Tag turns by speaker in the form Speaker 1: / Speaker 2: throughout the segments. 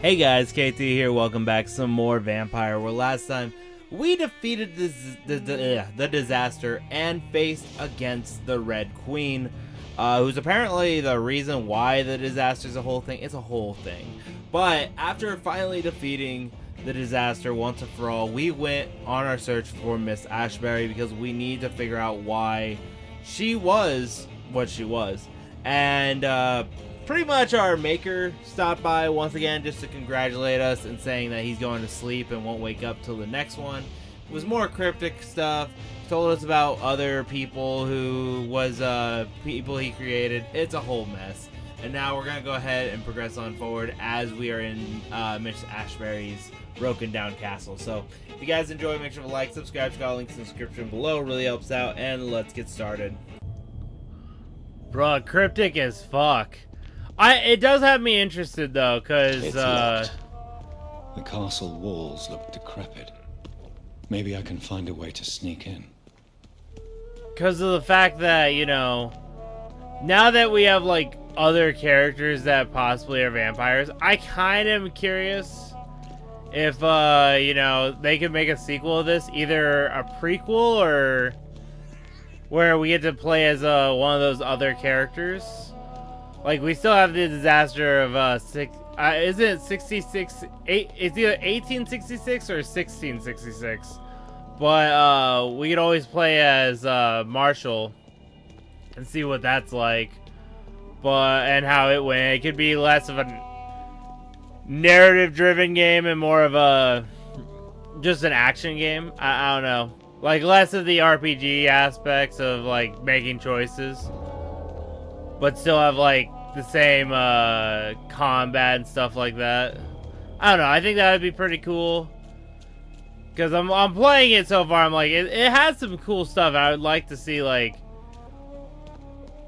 Speaker 1: Hey guys, KT here. Welcome back. Some more Vampire. Where last time we defeated the disaster and faced against the Red Queen, who's apparently the reason why the disaster is a whole thing. It's a whole thing. But after finally defeating the disaster once and for all, we went on our search for Miss Ashbury because we need to figure out why she was what she was. And pretty much our maker stopped by once again just to congratulate us and saying that he's going to sleep and won't wake up till the next one. It was more cryptic stuff. Told us about other people who was people he created. It's a whole mess. And now we're gonna go ahead and progress on forward as we are in Miss Ashbury's broken down castle. So if you guys enjoy, make sure to like, subscribe, check out links in the description below. It really helps out, and let's get started. Bruh, cryptic as fuck. It does have me interested though, cause
Speaker 2: it's locked. The castle walls look decrepit. Maybe I can find a way to sneak in.
Speaker 1: Cause of the fact that, you know, now that we have like other characters that possibly are vampires, I kind of am curious if you know, they could make a sequel of this, either a prequel or where we get to play as one of those other characters. Like, we still have the disaster of isn't it 66? It's either 1866 or 1666. But we could always play as Marshall and see what that's like. And how it went. It could be less of a narrative-driven game and more of a just an action game. I don't know. Like, less of the RPG aspects of like making choices, but still have like the same combat and stuff like that. I don't know. I think that would be pretty cool. Because I'm playing it so far. I'm like, it has some cool stuff. I would like to see like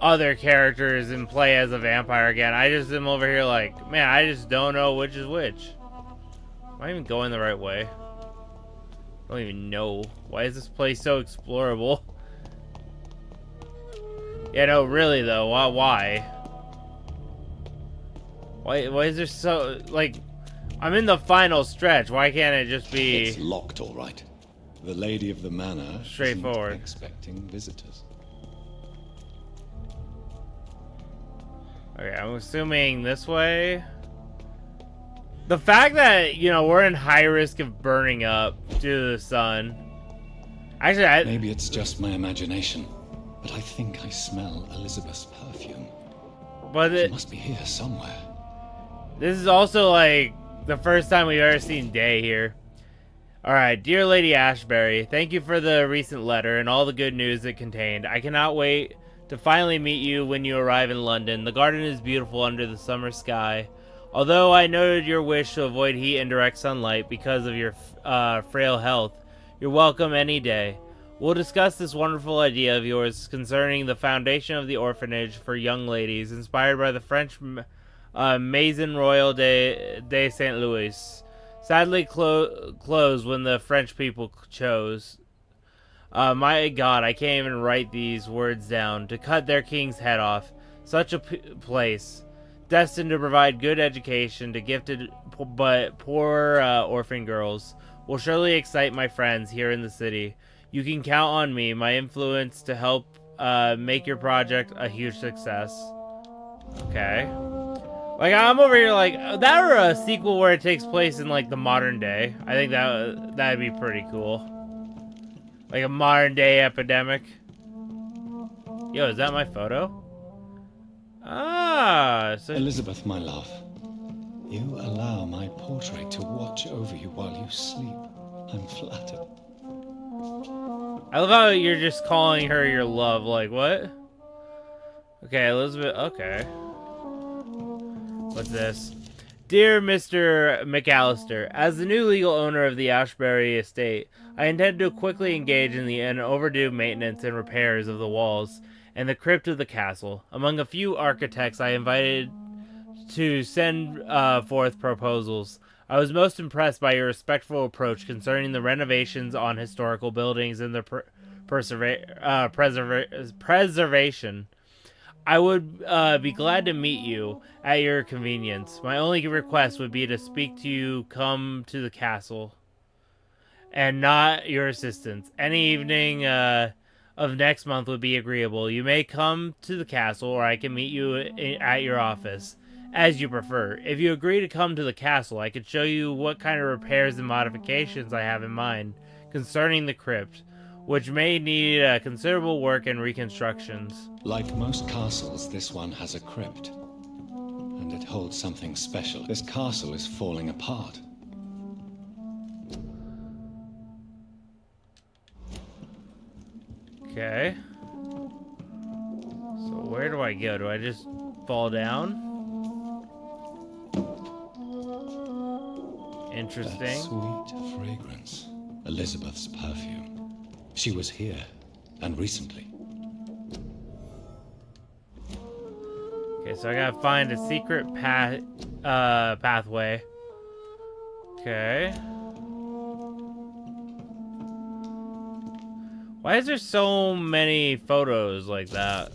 Speaker 1: other characters and play as a vampire again. I just am over here like, man, I just don't know which is which. Am I even going the right way? I don't even know. Why is this place so explorable? Yeah, no, really though. Why? Why is there so, like, I'm in the final stretch. Why can't it just be...
Speaker 2: It's locked, all right. The lady of the manor
Speaker 1: straightforward.
Speaker 2: isn't expecting visitors.
Speaker 1: Okay, I'm assuming this way. The fact that, you know, we're in high risk of burning up due to the sun. Actually,
Speaker 2: maybe it's just my imagination, but I think I smell Elizabeth's perfume.
Speaker 1: But
Speaker 2: she must be here somewhere.
Speaker 1: This is also like the first time we've ever seen day here. Alright, dear Lady Ashbury, thank you for the recent letter and all the good news it contained. I cannot wait to finally meet you when you arrive in London. The garden is beautiful under the summer sky. Although I noted your wish to avoid heat and direct sunlight because of your frail health, you're welcome any day. We'll discuss this wonderful idea of yours concerning the foundation of the orphanage for young ladies, inspired by the French Maison Royale de St. Louis. Sadly closed when the French people chose. My God, I can't even write these words down. To cut their king's head off. Such a place. Destined to provide good education to gifted but poor orphan girls. Will surely excite my friends here in the city. You can count on me, my influence, to help make your project a huge success. Okay. Like, I'm over here like, that or a sequel where it takes place in like the modern day. I think that'd be pretty cool. Like a modern day epidemic. Yo, is that my photo? Ah, so
Speaker 2: Elizabeth, my love, you allow my portrait to watch over you while you sleep. I'm flattered.
Speaker 1: I love how you're just calling her your love. Like, what? Okay, Elizabeth. Okay. What's this? Dear Mr. McAllister, as the new legal owner of the Ashbury estate, I intend to quickly engage in the overdue maintenance and repairs of the walls and the crypt of the castle. Among a few architects I invited to send forth proposals, I was most impressed by your respectful approach concerning the renovations on historical buildings and their preservation. I would be glad to meet you at your convenience. My only request would be to speak to you come to the castle, and not your assistance. Any evening of next month would be agreeable. You may come to the castle, or I can meet you at your office, as you prefer. If you agree to come to the castle, I could show you what kind of repairs and modifications I have in mind concerning the crypt, which may need considerable work and reconstructions.
Speaker 2: Like most castles, this one has a crypt. And it holds something special. This castle is falling apart.
Speaker 1: Okay. So where do I go? Do I just fall down? Interesting.
Speaker 2: That sweet fragrance. Elizabeth's perfume. She was here, and recently.
Speaker 1: Okay, so I gotta find a secret pathway. Okay. Why is there so many photos like that?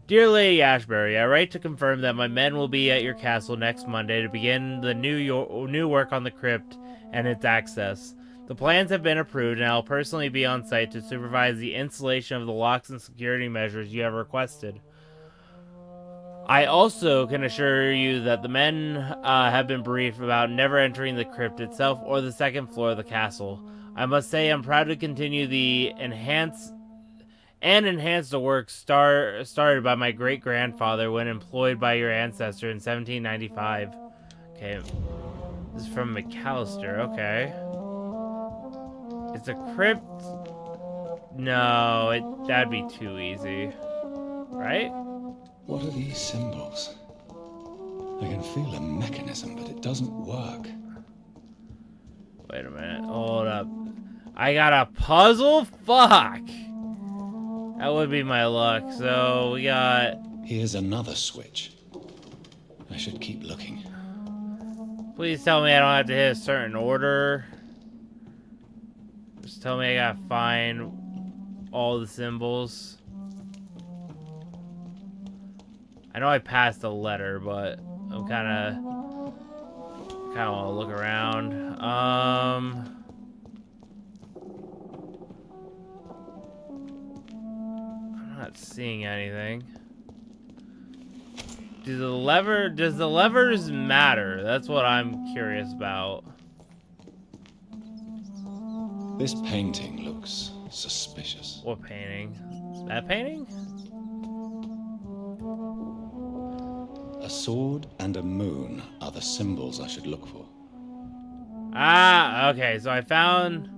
Speaker 1: Dear Lady Ashbury, I write to confirm that my men will be at your castle next Monday to begin the new work on the crypt and its access. The plans have been approved, and I'll personally be on site to supervise the installation of the locks and security measures you have requested. I also can assure you that the men have been briefed about never entering the crypt itself or the second floor of the castle. I must say I'm proud to continue the enhance the work started by my great-grandfather when employed by your ancestor in 1795. Okay, this is from McAllister, okay. It's a crypt? No, that'd be too easy. Right?
Speaker 2: What are these symbols? I can feel a mechanism, but it doesn't work.
Speaker 1: Wait a minute, hold up. I got a puzzle? Fuck! That would be my luck. So we got...
Speaker 2: Here's another switch. I should keep looking.
Speaker 1: Please tell me I don't have to hit a certain order. Just tell me I gotta find all the symbols. I know I passed a letter, but I'm kind of want to look around. I'm not seeing anything. Does the levers matter? That's what I'm curious about.
Speaker 2: This painting looks suspicious.
Speaker 1: What painting? That painting?
Speaker 2: A sword and a moon are the symbols I should look for.
Speaker 1: Ah, okay, so I found...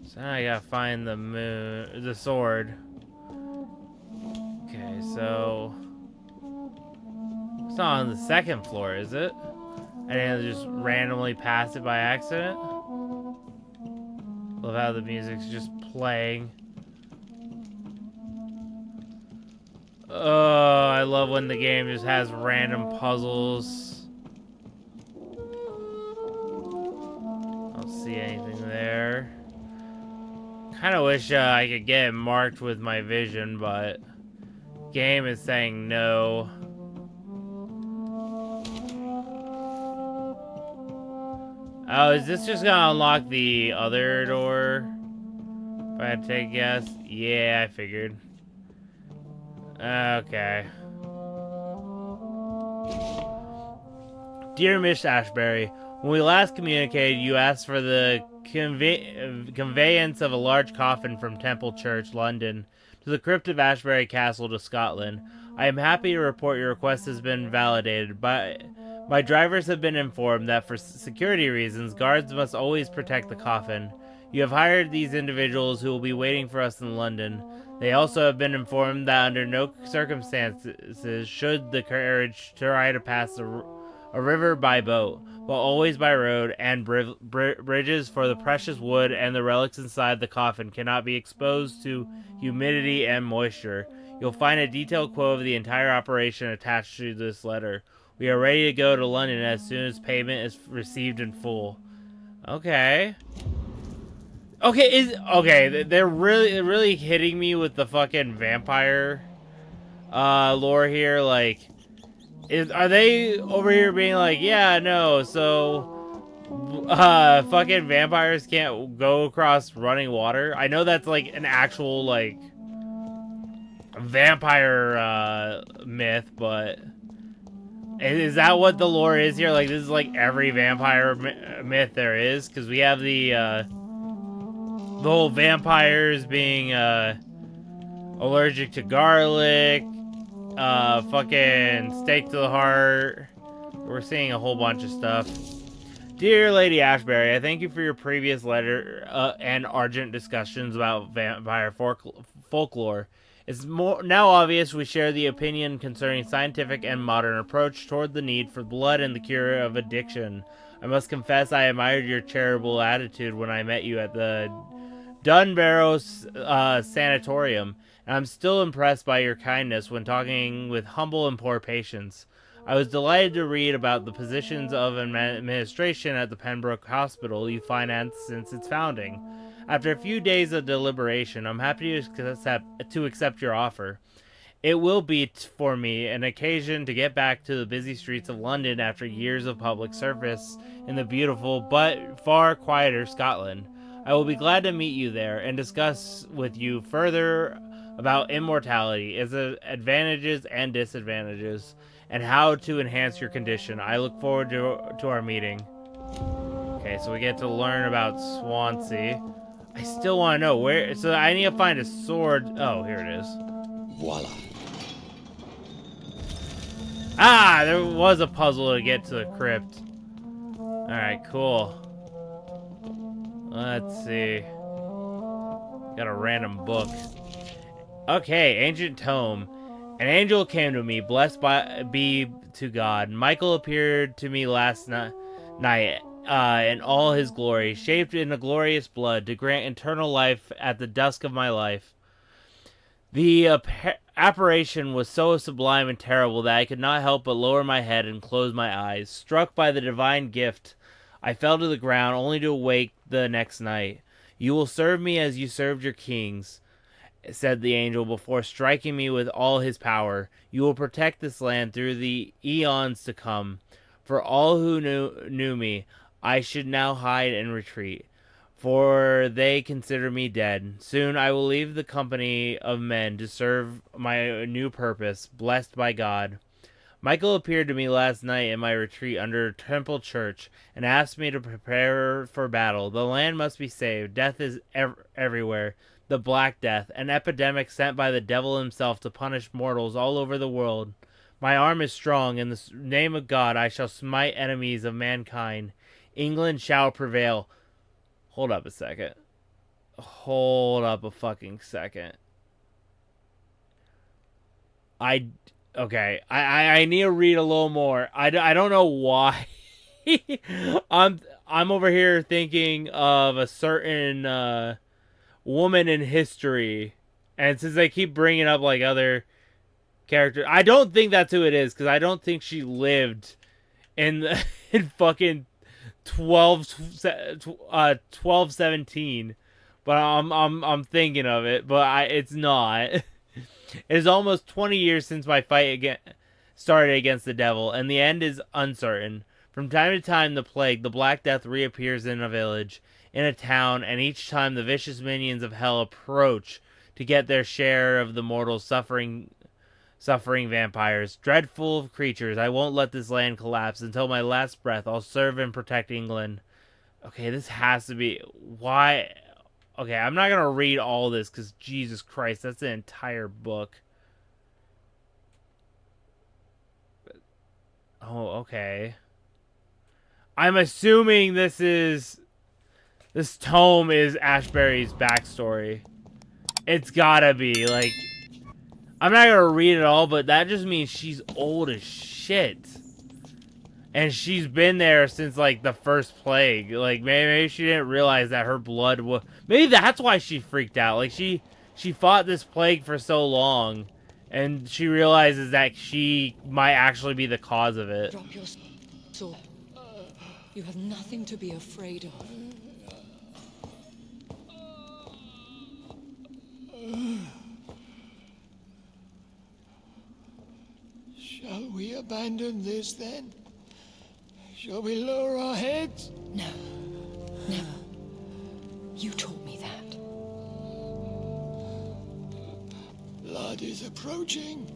Speaker 1: So now I gotta find the moon, the sword. Okay, so... It's not on the second floor, is it? I didn't just randomly pass it by accident. Love how the music's just playing. Oh, I love when the game just has random puzzles. Don't see anything there. Kind of wish I could get it marked with my vision, but game is saying no. Oh, is this just gonna unlock the other door? If I had to take a guess? Yeah, I figured. Okay. Dear Miss Ashbury, when we last communicated, you asked for the conveyance of a large coffin from Temple Church, London, to the crypt of Ashbury Castle to Scotland. I am happy to report your request has been validated, but my drivers have been informed that for security reasons, guards must always protect the coffin. You have hired these individuals who will be waiting for us in London. They also have been informed that under no circumstances should the carriage try to pass a river by boat, but always by road, and bridges for the precious wood and the relics inside the coffin cannot be exposed to humidity and moisture. You'll find a detailed quote of the entire operation attached to this letter. We are ready to go to London as soon as payment is received in full. Okay. Okay, they're really hitting me with the fucking vampire lore here. Like, are they over here being like, yeah, no, so fucking vampires can't go across running water? I know that's like an actual like vampire myth, but is that what the lore is here? Like, this is like every vampire myth there is, because we have the whole vampires being allergic to garlic, fucking stake to the heart. We're seeing a whole bunch of stuff. Dear Lady Ashbury, I thank you for your previous letter and ardent discussions about vampire folklore. It's now obvious we share the opinion concerning scientific and modern approach toward the need for blood and the cure of addiction. I must confess I admired your charitable attitude when I met you at the Dunbarrow Sanatorium, and I'm still impressed by your kindness when talking with humble and poor patients. I was delighted to read about the positions of administration at the Pembroke Hospital you financed since its founding. After a few days of deliberation, I'm happy to accept your offer. It will be for me an occasion to get back to the busy streets of London after years of public service in the beautiful but far quieter Scotland. I will be glad to meet you there and discuss with you further about immortality, its advantages and disadvantages, and how to enhance your condition. I look forward to our meeting. Okay, so we get to learn about Swansea. I still want to know where... So I need to find a sword. Oh, here it is.
Speaker 2: Voila.
Speaker 1: Ah, there was a puzzle to get to the crypt. Alright, cool. Let's see. Got a random book. Okay, ancient tome. An angel came to me, blessed be to God. Michael appeared to me last night in all his glory, shaped in a glorious blood, to grant eternal life at the dusk of my life. The apparition was so sublime and terrible that I could not help but lower my head and close my eyes. Struck by the divine gift, I fell to the ground, only to awake the next night. You will serve me as you served your kings, said the angel before striking me with all his power. You will protect this land through the eons to come. For all who knew me, I should now hide and retreat, for they consider me dead. Soon I will leave the company of men to serve my new purpose, blessed by God. Michael appeared to me last night in my retreat under Temple Church and asked me to prepare for battle. The land must be saved. Death is everywhere. The Black Death, an epidemic sent by the devil himself to punish mortals all over the world. My arm is strong. In the name of God, I shall smite enemies of mankind. England shall prevail. Hold up a second. Hold up a fucking second. Okay. I need to read a little more. I don't know why. I'm over here thinking of a certain woman in history, and since they keep bringing up like other characters, I don't think that's who it is, because I don't think she lived in fucking 1217. But I'm thinking of it, but it's not. It is almost 20 years since my fight started against the devil, and the end is uncertain. From time to time, the plague, the Black Death, reappears in a village, in a town, and each time the vicious minions of hell approach to get their share of the mortal suffering vampires. Dreadful creatures, I won't let this land collapse. Until my last breath, I'll serve and protect England. Okay, this has to be... Why... Okay, I'm not going to read all this, because Jesus Christ, that's an entire book. Oh, okay. I'm assuming this tome is Ashbury's backstory. It's gotta be, like... I'm not gonna read it all, but that just means she's old as shit. And she's been there since, like, the first plague. Like, maybe she didn't realize that her blood was... Maybe that's why she freaked out. Like, she fought this plague for so long, and she realizes that she might actually be the cause of it.
Speaker 3: Drop your sword. You have nothing to be afraid of. Shall we abandon this then? Shall we lower our heads?
Speaker 4: No. Never. You taught me that.
Speaker 3: Blood is approaching.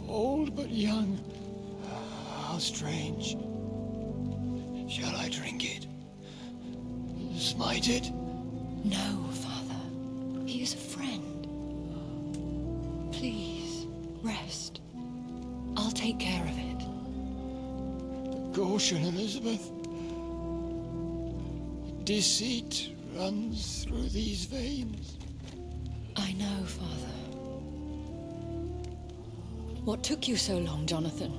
Speaker 3: Old but young. How strange. Shall I drink it? Smite it?
Speaker 4: No, Father. He is a friend. Please, rest. I'll take care of it.
Speaker 3: Caution, Elizabeth. Deceit runs through these veins.
Speaker 4: I know, Father. What took you so long, Jonathan?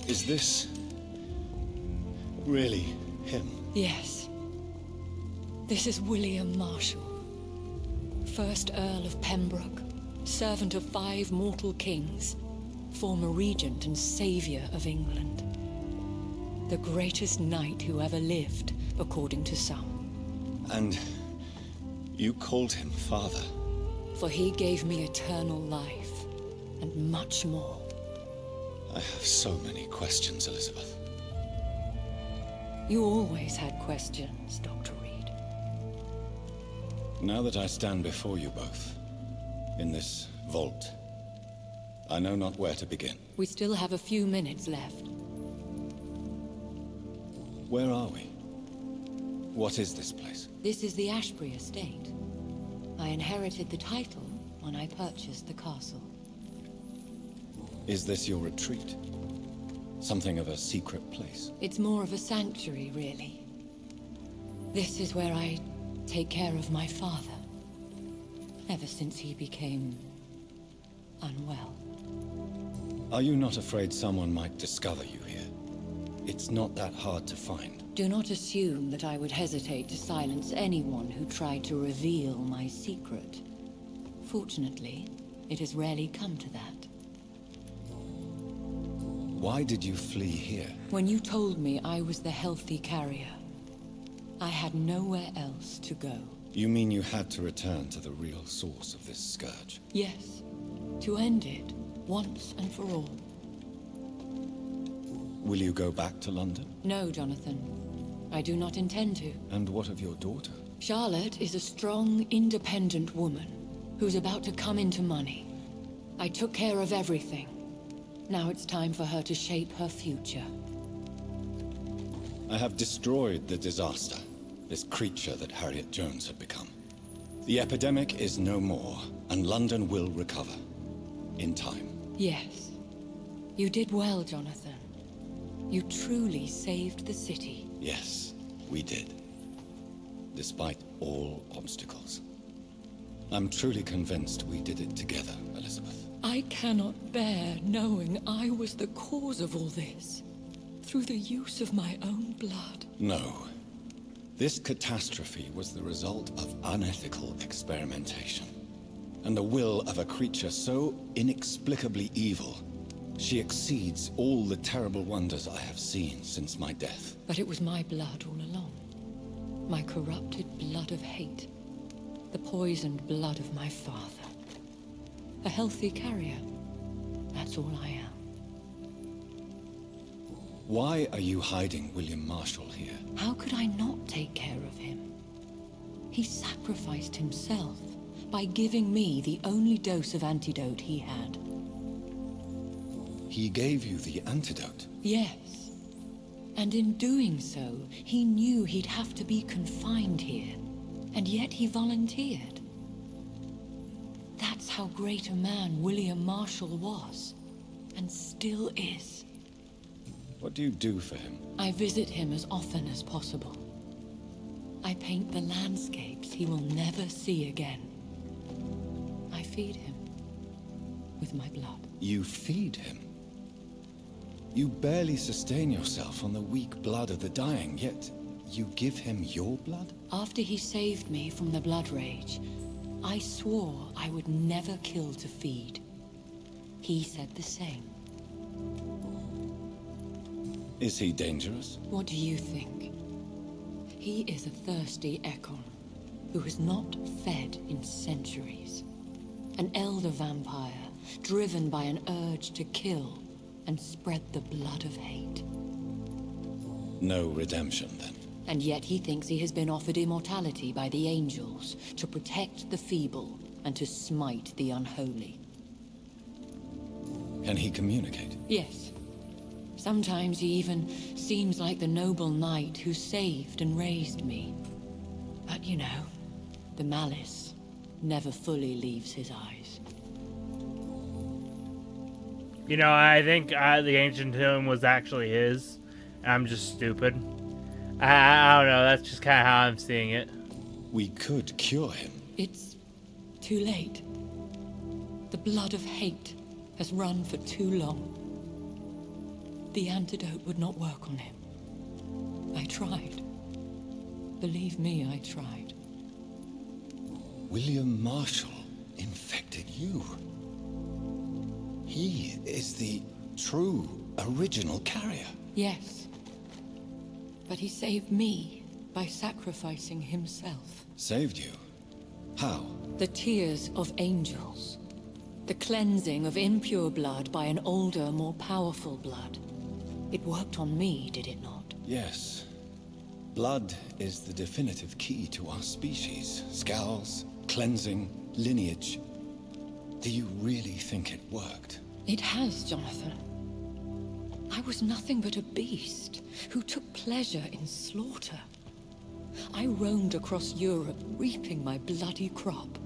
Speaker 2: Is this really him?
Speaker 4: Yes. This is William Marshall, 1st Earl of Pembroke, servant of 5 mortal kings, former regent and savior of England. The greatest knight who ever lived, according to some.
Speaker 2: And you called him father?
Speaker 4: For he gave me eternal life, and much more.
Speaker 2: I have so many questions, Elizabeth.
Speaker 4: You always had questions, Dr. Reid.
Speaker 2: Now that I stand before you both, in this vault, I know not where to begin.
Speaker 4: We still have a few minutes left.
Speaker 2: Where are we? What is this place?
Speaker 4: This is the Ashbury estate. I inherited the title when I purchased the castle.
Speaker 2: Is this your retreat? Something of a secret place?
Speaker 4: It's more of a sanctuary, really. This is where I take care of my father. Ever since he became unwell.
Speaker 2: Are you not afraid someone might discover you here? It's not that hard to find.
Speaker 4: Do not assume that I would hesitate to silence anyone who tried to reveal my secret. Fortunately, it has rarely come to that.
Speaker 2: Why did you flee here?
Speaker 4: When you told me I was the healthy carrier, I had nowhere else to go.
Speaker 2: You mean you had to return to the real source of this scourge?
Speaker 4: Yes, to end it, once and for all.
Speaker 2: Will you go back to London?
Speaker 4: No, Jonathan. I do not intend to.
Speaker 2: And what of your daughter?
Speaker 4: Charlotte is a strong, independent woman who's about to come into money. I took care of everything. Now it's time for her to shape her future.
Speaker 2: I have destroyed the disaster, this creature that Harriet Jones had become. The epidemic is no more, and London will recover. In time.
Speaker 4: Yes. You did well, Jonathan. You truly saved the city.
Speaker 2: Yes, we did. Despite all obstacles. I'm truly convinced we did it together, Elizabeth.
Speaker 4: I cannot bear knowing I was the cause of all this. Through the use of my own blood.
Speaker 2: No. This catastrophe was the result of unethical experimentation. And the will of a creature so inexplicably evil, she exceeds all the terrible wonders I have seen since my death.
Speaker 4: But it was my blood all along. My corrupted blood of hate. The poisoned blood of my father. A healthy carrier. That's all I am.
Speaker 2: Why are you hiding William Marshall here?
Speaker 4: How could I not take care of him? He sacrificed himself by giving me the only dose of antidote he had.
Speaker 2: He gave you the antidote?
Speaker 4: Yes. And in doing so, he knew he'd have to be confined here. And yet he volunteered. That's how great a man William Marshall was. And still is.
Speaker 2: What do you do for him?
Speaker 4: I visit him as often as possible. I paint the landscapes he will never see again. I feed him with my blood.
Speaker 2: You feed him? You barely sustain yourself on the weak blood of the dying, yet you give him your blood?
Speaker 4: After he saved me from the blood rage, I swore I would never kill to feed. He said the same.
Speaker 2: Is he dangerous?
Speaker 4: What do you think? He is a thirsty Ekon who has not fed in centuries. An elder vampire driven by an urge to kill and spread the blood of hate.
Speaker 2: No redemption, then.
Speaker 4: And yet he thinks he has been offered immortality by the angels to protect the feeble and to smite the unholy.
Speaker 2: Can he communicate?
Speaker 4: Yes. Sometimes he even seems like the noble knight who saved and raised me. But you know, the malice never fully leaves his eyes.
Speaker 1: You know, I think the ancient tomb was actually his. I'm just stupid. I don't know, that's just kind of how I'm seeing it.
Speaker 2: We could cure him.
Speaker 4: It's too late. The blood of hate has run for too long. The antidote would not work on him. I tried. Believe me, I tried.
Speaker 2: William Marshall infected you. He is the true, original carrier.
Speaker 4: Yes. But he saved me by sacrificing himself.
Speaker 2: Saved you? How?
Speaker 4: The tears of angels. The cleansing of impure blood by an older, more powerful blood. It worked on me, did it not?
Speaker 2: Yes. Blood is the definitive key to our species. Scowls, cleansing, lineage. Do you really think it worked?
Speaker 4: It has, Jonathan. I was nothing but a beast who took pleasure in slaughter. I roamed across Europe, reaping my bloody crop.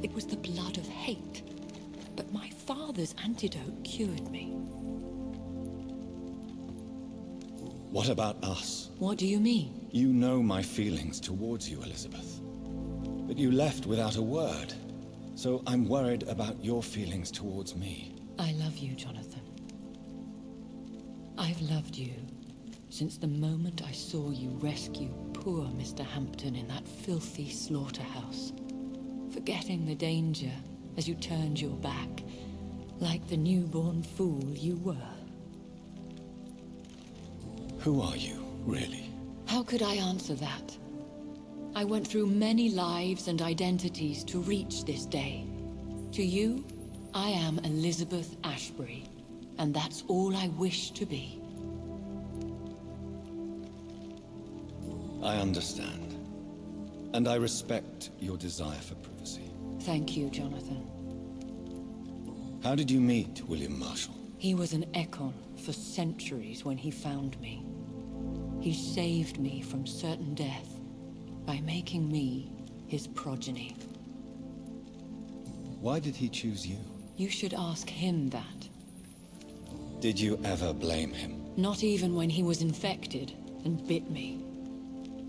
Speaker 4: It was the blood of hate. But my father's antidote cured me.
Speaker 2: What about us?
Speaker 4: What do you mean?
Speaker 2: You know my feelings towards you, Elizabeth. But you left without a word. So I'm worried about your feelings towards me.
Speaker 4: I love you, Jonathan. I've loved you since the moment I saw you rescue poor Mr. Hampton in that filthy slaughterhouse. Forgetting the danger as you turned your back, like the newborn fool you were.
Speaker 2: Who are you, really?
Speaker 4: How could I answer that? I went through many lives and identities to reach this day. To you, I am Elizabeth Ashbury, and that's all I wish to be.
Speaker 2: I understand. And I respect your desire for privacy.
Speaker 4: Thank you, Jonathan.
Speaker 2: How did you meet William Marshall?
Speaker 4: He was an Ekon for centuries when he found me. He saved me from certain death by making me his progeny.
Speaker 2: Why did he choose you?
Speaker 4: You should ask him that.
Speaker 2: Did you ever blame him?
Speaker 4: Not even when he was infected and bit me.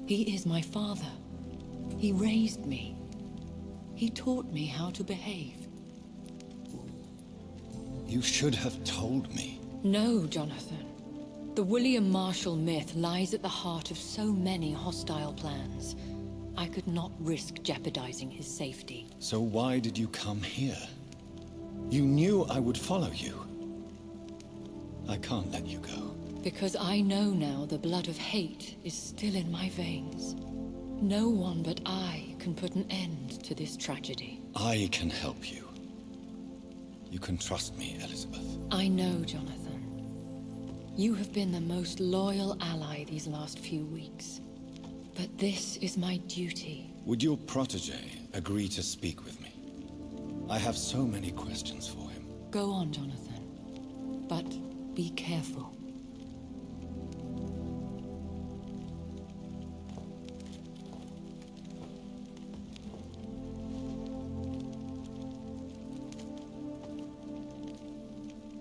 Speaker 4: He is my father. He raised me. He taught me how to behave.
Speaker 2: You should have told me.
Speaker 4: No, Jonathan. The William Marshall myth lies at the heart of so many hostile plans. I could not risk jeopardizing his safety.
Speaker 2: So why did you come here? You knew I would follow you. I can't let you go.
Speaker 4: Because I know now the blood of hate is still in my veins. No one but I can put an end to this tragedy.
Speaker 2: I can help you. You can trust me, Elizabeth.
Speaker 4: I know, Jonathan. You have been the most loyal ally these last few weeks. But this is my duty.
Speaker 2: Would your protege agree to speak with me? I have so many questions for him.
Speaker 4: Go on, Jonathan. But be careful.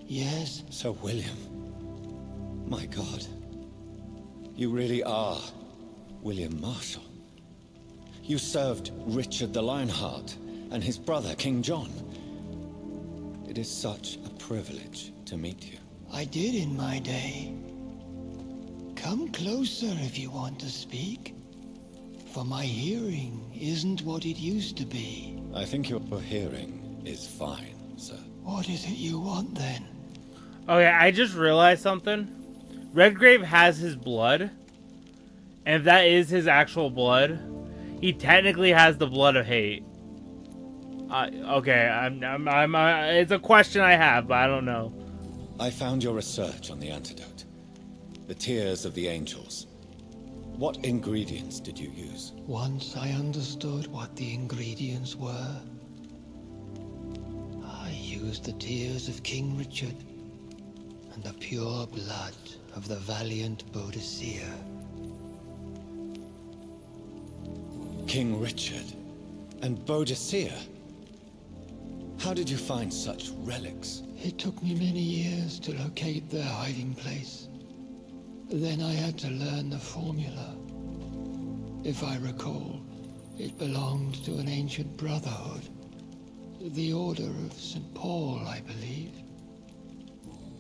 Speaker 3: Yes?
Speaker 2: Sir William. My God. You really are William Marshall. You served Richard the Lionheart and his brother, King John. It is such a privilege to meet you.
Speaker 3: I did in my day. Come closer if you want to speak. For my hearing isn't what it used to be.
Speaker 2: I think your hearing is fine, sir.
Speaker 3: What is it you want then?
Speaker 1: Okay, I just realized something. Redgrave has his blood, And if that is his actual blood, he technically has the blood of hate. Okay, it's a question I have, but I don't know.
Speaker 2: I found your research on the antidote. The tears of the angels. What ingredients did you use?
Speaker 3: Once I understood what the ingredients were, I used the tears of King Richard and the pure blood of the valiant Boadicea.
Speaker 2: King Richard and Boadicea? How did you find such relics?
Speaker 3: It took me many years to locate their hiding place. Then I had to learn the formula. If I recall, it belonged to an ancient brotherhood. The Order of St. Paul, I believe.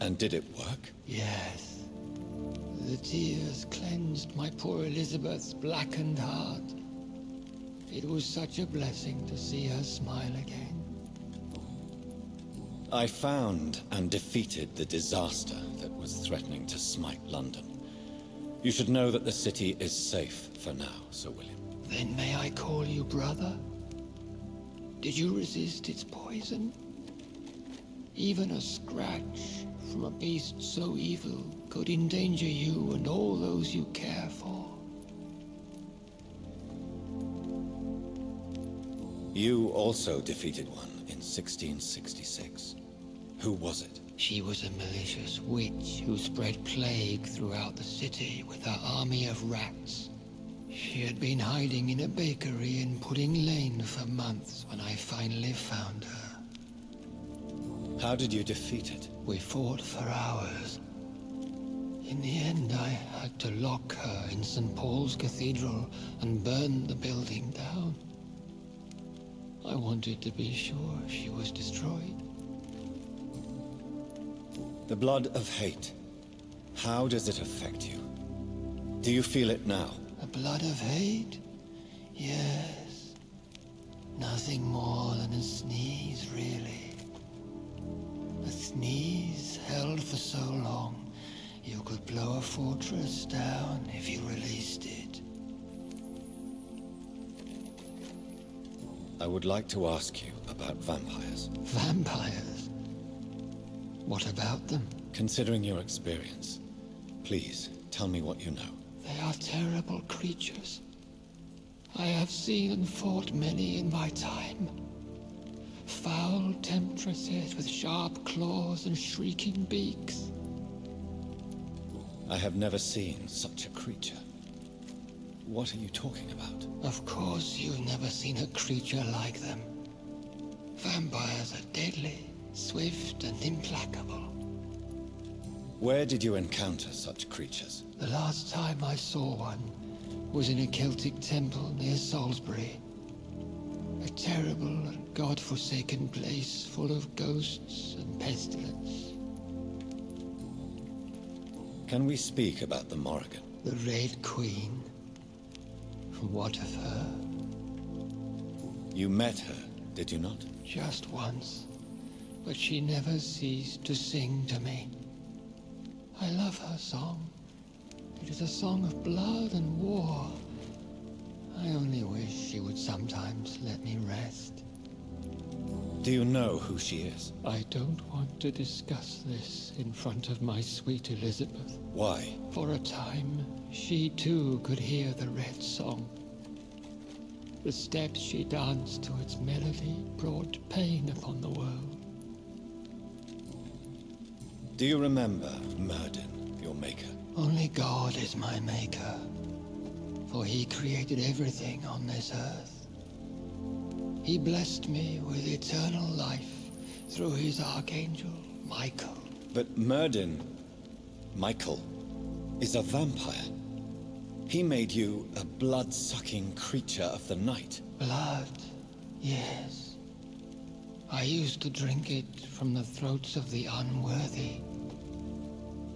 Speaker 2: And did it work?
Speaker 3: Yes. The tears cleansed my poor Elizabeth's blackened heart. It was such a blessing to see her smile again.
Speaker 2: I found and defeated the disaster that was threatening to smite London. You should know that the city is safe for now, Sir William.
Speaker 3: Then may I call you brother? Did you resist its poison? Even a scratch from a beast so evil could endanger you and all those you care for.
Speaker 2: You also defeated one in 1666. Who was it?
Speaker 3: She was a malicious witch who spread plague throughout the city with her army of rats. She had been hiding in a bakery in Pudding Lane for months when I finally found her.
Speaker 2: How did you defeat it?
Speaker 3: We fought for hours. In the end, I had to lock her in St. Paul's Cathedral and burn the building down. I wanted to be sure she was destroyed.
Speaker 2: The blood of hate. How does it affect you? Do you feel it now?
Speaker 3: The blood of hate? Yes. Nothing more than a sneeze, really. A sneeze held for so long, you could blow a fortress down if you released it.
Speaker 2: I would like to ask you about vampires.
Speaker 3: Vampires? What about them?
Speaker 2: Considering your experience, please tell me what you know.
Speaker 3: They are terrible creatures. I have seen and fought many in my time. Foul temptresses with sharp claws and shrieking beaks.
Speaker 2: I have never seen such a creature. What are you talking about?
Speaker 3: Of course you've never seen a creature like them. Vampires are deadly, swift and implacable.
Speaker 2: Where did you encounter such creatures?
Speaker 3: The last time I saw one was in a Celtic temple near Salisbury. A terrible and god-forsaken place full of ghosts and pestilence.
Speaker 2: Can we speak about the Morrigan?
Speaker 3: The Red Queen. What of her?
Speaker 2: You met her, did you not?
Speaker 3: Just once, but she never ceased to sing to me. I love her song. It is a song of blood and war. I only wish she would sometimes let me rest.
Speaker 2: Do you know who she is?
Speaker 3: I don't want to discuss this in front of my sweet Elizabeth.
Speaker 2: Why?
Speaker 3: For a time, she too could hear the red song. The steps she danced to its melody brought pain upon the world.
Speaker 2: Do you remember Myrddin, your maker?
Speaker 3: Only God is my maker, for he created everything on this earth. He blessed me with eternal life through his archangel, Michael.
Speaker 2: But Myrddin, Michael, is a vampire. He made you a blood-sucking creature of the night.
Speaker 3: Blood, yes. I used to drink it from the throats of the unworthy.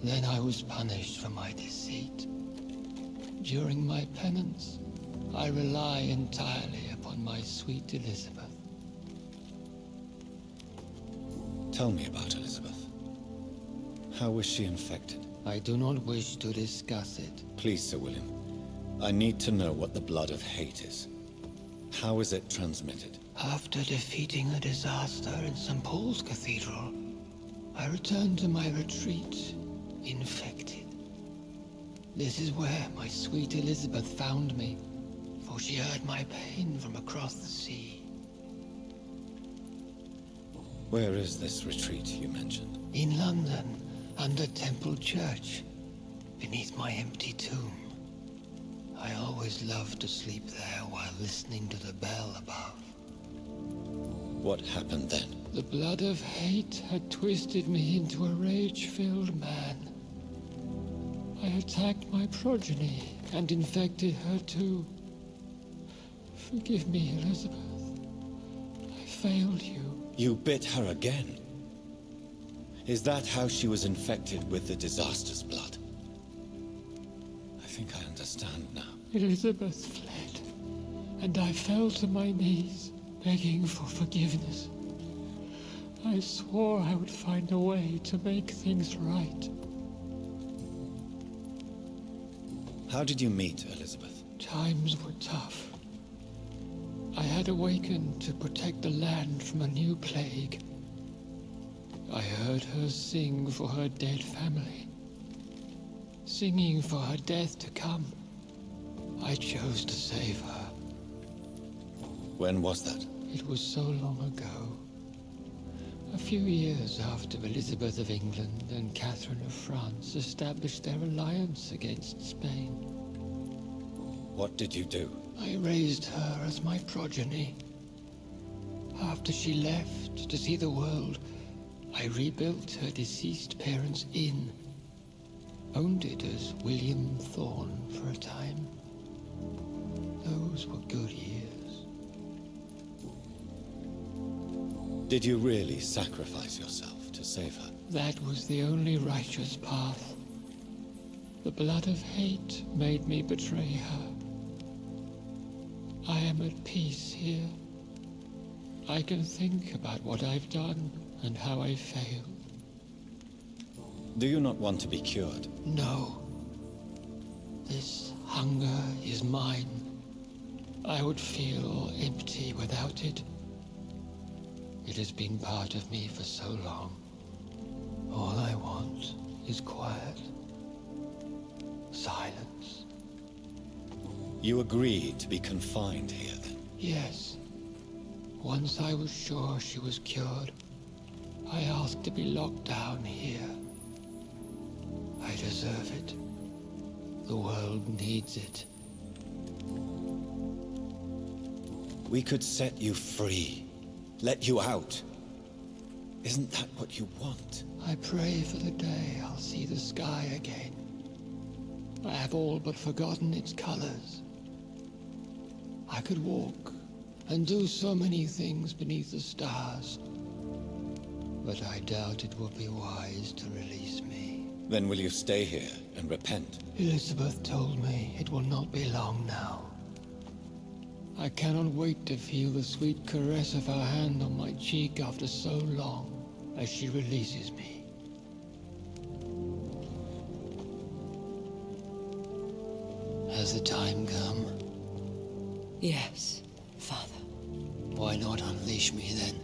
Speaker 3: Then I was punished for my deceit. During my penance, I rely entirely upon my sweet Elizabeth.
Speaker 2: Tell me about Elizabeth. How was she infected?
Speaker 3: I do not wish to discuss it.
Speaker 2: Please, Sir William. I need to know what the blood of hate is. How is it transmitted?
Speaker 3: After defeating a disaster in St. Paul's Cathedral, I returned to my retreat, infected. This is where my sweet Elizabeth found me, for she heard my pain from across the sea.
Speaker 2: Where is this retreat you mentioned?
Speaker 3: In London, under Temple Church, beneath my empty tomb. I always loved to sleep there while listening to the bell above.
Speaker 2: What happened then?
Speaker 3: The blood of hate had twisted me into a rage-filled man. I attacked my progeny and infected her too. Forgive me, Elizabeth. I failed you.
Speaker 2: You bit her again? Is that how she was infected with the disaster's blood? I think I understand now.
Speaker 3: Elizabeth fled, and I fell to my knees, begging for forgiveness. I swore I would find a way to make things right.
Speaker 2: How did you meet Elizabeth?
Speaker 3: Times were tough. I had awakened to protect the land from a new plague. I heard her sing for her dead family. Singing for her death to come. I chose to save her.
Speaker 2: When was that?
Speaker 3: It was so long ago. A few years after Elizabeth of England and Catherine of France established their alliance against Spain.
Speaker 2: What did you do?
Speaker 3: I raised her as my progeny. After she left to see the world, I rebuilt her deceased parents' inn. Owned it as William Thorne for a time. Those were good years.
Speaker 2: Did you really sacrifice yourself to save her?
Speaker 3: That was the only righteous path. The blood of hate made me betray her. I am at peace here. I can think about what I've done and how I failed.
Speaker 2: Do you not want to be cured?
Speaker 3: No. This hunger is mine. I would feel empty without it. It has been part of me for so long. All I want is quiet. Silence.
Speaker 2: You agreed to be confined here, then?
Speaker 3: Yes. Once I was sure she was cured, I asked to be locked down here. I deserve it. The world needs it.
Speaker 2: We could set you free. Let you out. Isn't that what you want?
Speaker 3: I pray for the day I'll see the sky again. I have all but forgotten its colors. I could walk and do so many things beneath the stars. But I doubt it will be wise to release me.
Speaker 2: Then will you stay here and repent?
Speaker 3: Elizabeth told me it will not be long now. I cannot wait to feel the sweet caress of her hand on my cheek after so long, as she releases me. Has the time come?
Speaker 4: Yes, Father.
Speaker 3: Why not unleash me then?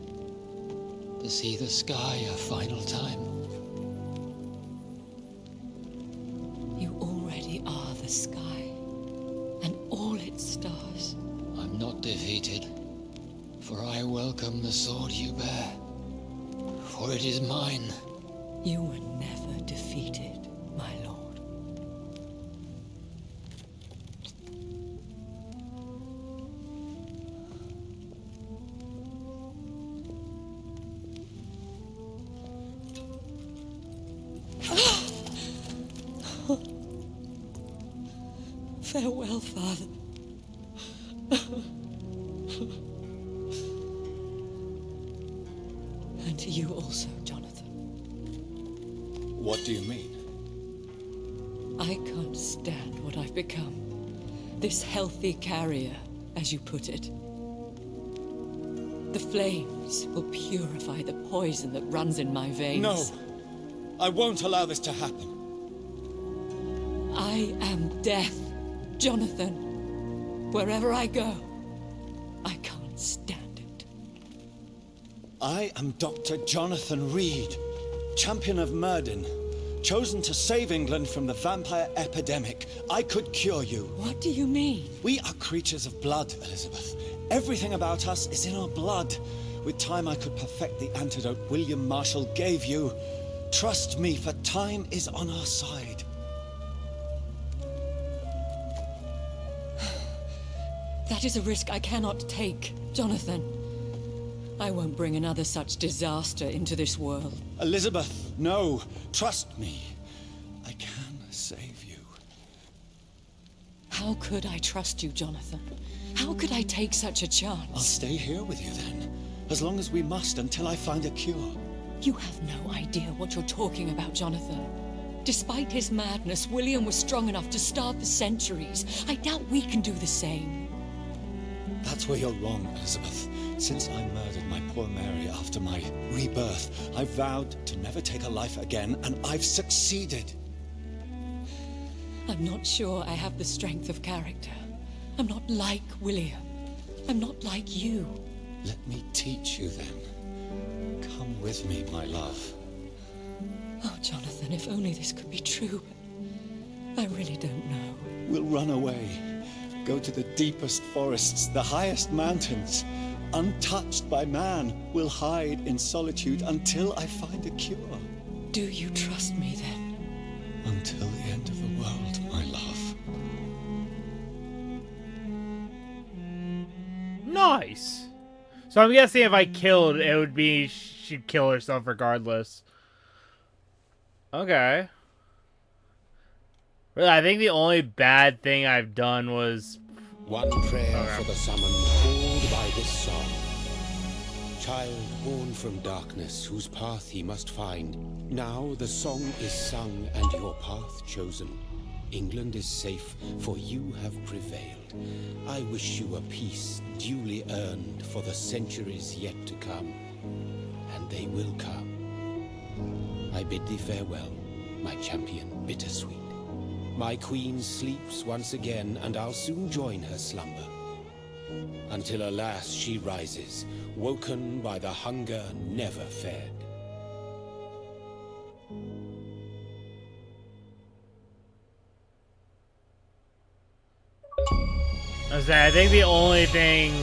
Speaker 3: To see the sky a final time.
Speaker 4: You already are the sky, and all its stars.
Speaker 3: I'm not defeated, for I welcome the sword you bear, for it is mine.
Speaker 4: You were never defeated, my lord. Farewell, Father. And to you also, Jonathan.
Speaker 2: What do you mean?
Speaker 4: I can't stand what I've become. This healthy carrier, as you put it. The flames will purify the poison that runs in my veins.
Speaker 2: No! I won't allow this to happen.
Speaker 4: I am death. Jonathan, wherever I go, I can't stand it.
Speaker 2: I am Dr. Jonathan Reid, champion of Myrddin, chosen to save England from the vampire epidemic. I could cure you.
Speaker 4: What do you mean?
Speaker 2: We are creatures of blood, Elizabeth. Everything about us is in our blood. With time, I could perfect the antidote William Marshall gave you. Trust me, for time is on our side.
Speaker 4: That is a risk I cannot take, Jonathan. I won't bring another such disaster into this world.
Speaker 2: Elizabeth, no. Trust me. I can save you.
Speaker 4: How could I trust you, Jonathan? How could I take such a chance?
Speaker 2: I'll stay here with you then, as long as we must until I find a cure.
Speaker 4: You have no idea what you're talking about, Jonathan. Despite his madness, William was strong enough to starve for centuries. I doubt we can do the same.
Speaker 2: That's where you're wrong, Elizabeth. Since I murdered my poor Mary after my rebirth, I vowed to never take a life again, and I've succeeded.
Speaker 4: I'm not sure I have the strength of character. I'm not like William. I'm not like you.
Speaker 2: Let me teach you then. Come with me, my love.
Speaker 4: Oh, Jonathan, if only this could be true. I really don't know.
Speaker 2: We'll run away. Go to the deepest forests, the highest mountains. Untouched by man, we'll hide in solitude until I find a cure.
Speaker 4: Do you trust me then?
Speaker 2: Until the end of the world, my love.
Speaker 1: Nice. So I'm guessing if I killed, it would be she'd kill herself regardless. Okay. Really, I think the only bad thing I've done was...
Speaker 5: One prayer for the summon called by this song. Child born from darkness, whose path he must find. Now the song is sung and your path chosen. England is safe, for you have prevailed. I wish you a peace duly earned for the centuries yet to come. And they will come. I bid thee farewell, my champion bittersweet. My queen sleeps once again, and I'll soon join her slumber. Until alas she rises, woken by the hunger never fed.
Speaker 1: I think the only thing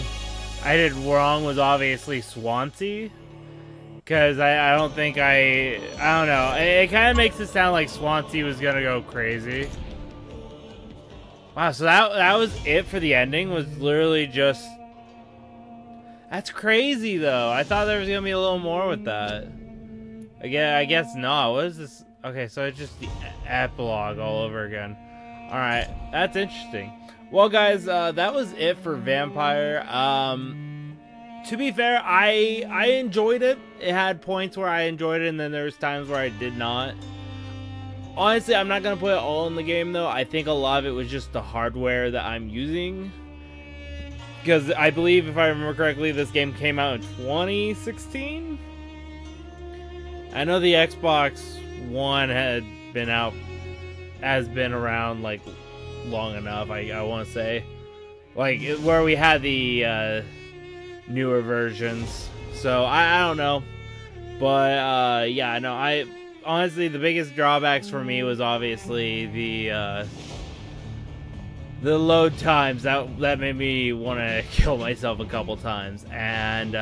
Speaker 1: I did wrong was obviously Swansea. Because I don't think I don't know. It kind of makes it sound like Swansea was going to go crazy. Wow, so that was it for the ending? Was literally just... That's crazy, though. I thought there was going to be a little more with that. I guess not. What is this? Okay, so it's just the epilogue all over again. Alright, that's interesting. Well, guys, that was it for Vampyr. To be fair, I enjoyed it. It had points where I enjoyed it, and then there was times where I did not. Honestly, I'm not going to put it all in the game, though. I think a lot of it was just the hardware that I'm using. Because I believe, if I remember correctly, this game came out in 2016? I know the Xbox One has been around, like, long enough, I want to say. Like, where we had the newer versions. So, I don't know. But, yeah, no, honestly, the biggest drawbacks for me was obviously the load times. That made me want to kill myself a couple times. And,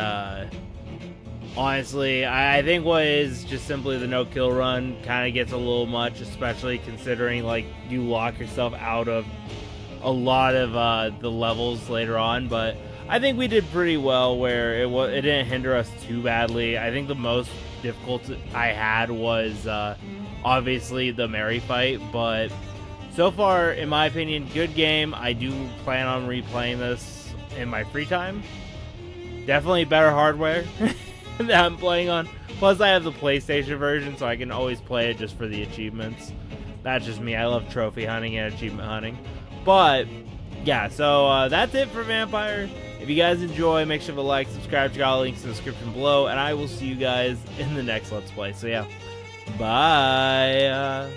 Speaker 1: honestly, I think what is just simply the no-kill run kind of gets a little much, especially considering, like, you lock yourself out of a lot of the levels later on. But I think we did pretty well where it didn't hinder us too badly. I think the most difficult I had was obviously the Mary fight, but so far, in my opinion, good game. I do plan on replaying this in my free time. Definitely better hardware that I'm playing on. Plus, I have the PlayStation version, so I can always play it just for the achievements. That's just me. I love trophy hunting and achievement hunting. But yeah, so that's it for Vampyr. If you guys enjoy, make sure to like, subscribe, check out the links in the description below, and I will see you guys in the next Let's Play. So yeah, bye.